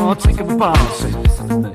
Oh, take him apart, say listen to me.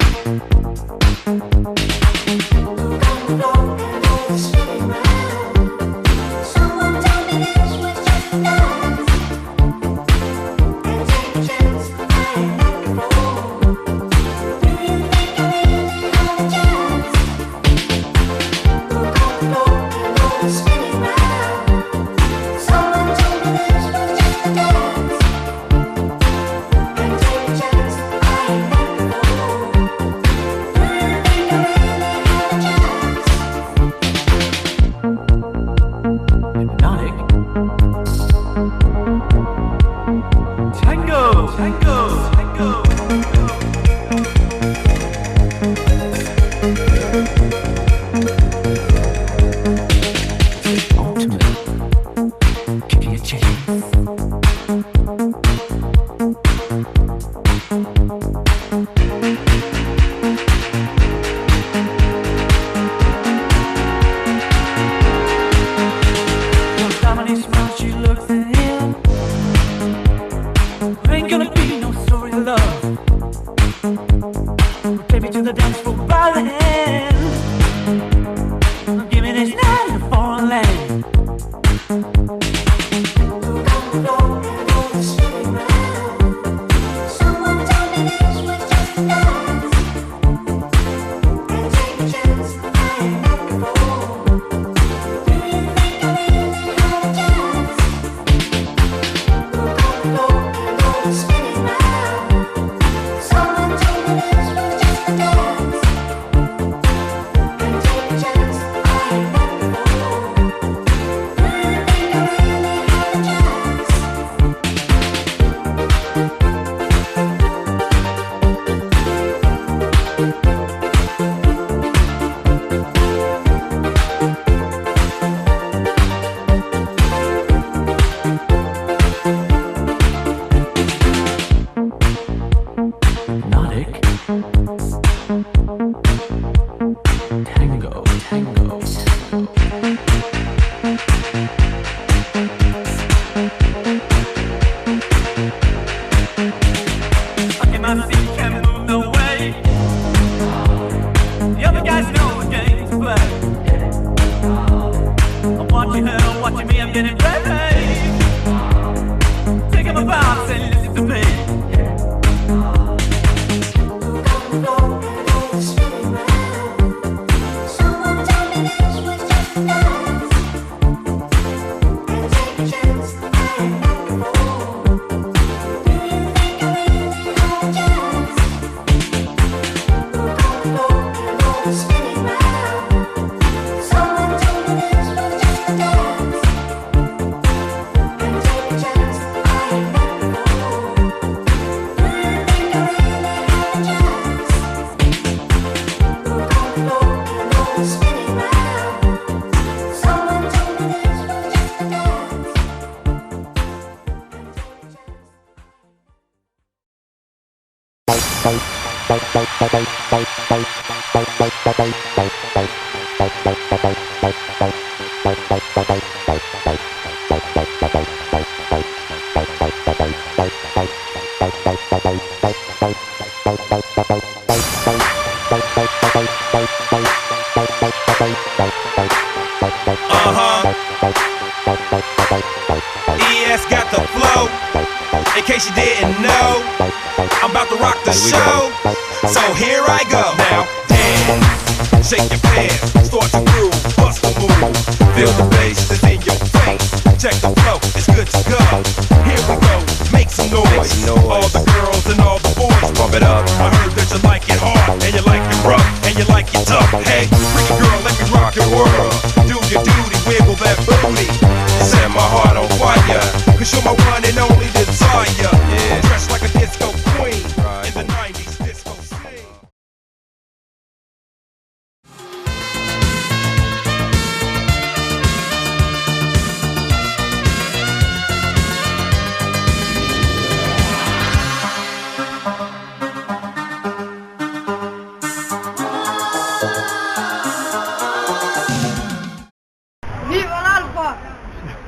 ES got the flow. In case you didn't know, I'm about to rock the show. So here I go. Now dance, shake your pants, start to groove, bust the move. Feel the bass that's in your face. Check the flow, it's good to go. Here we go, make some noise. All the girls and all the boys, pump it up. I heard that you like it hard, and you like it rough, and you like it tough. Hey, freaky girl, let me rock your world. Do your duty, wiggle that booty. Set my heart on fire, cause you're my one and only desire.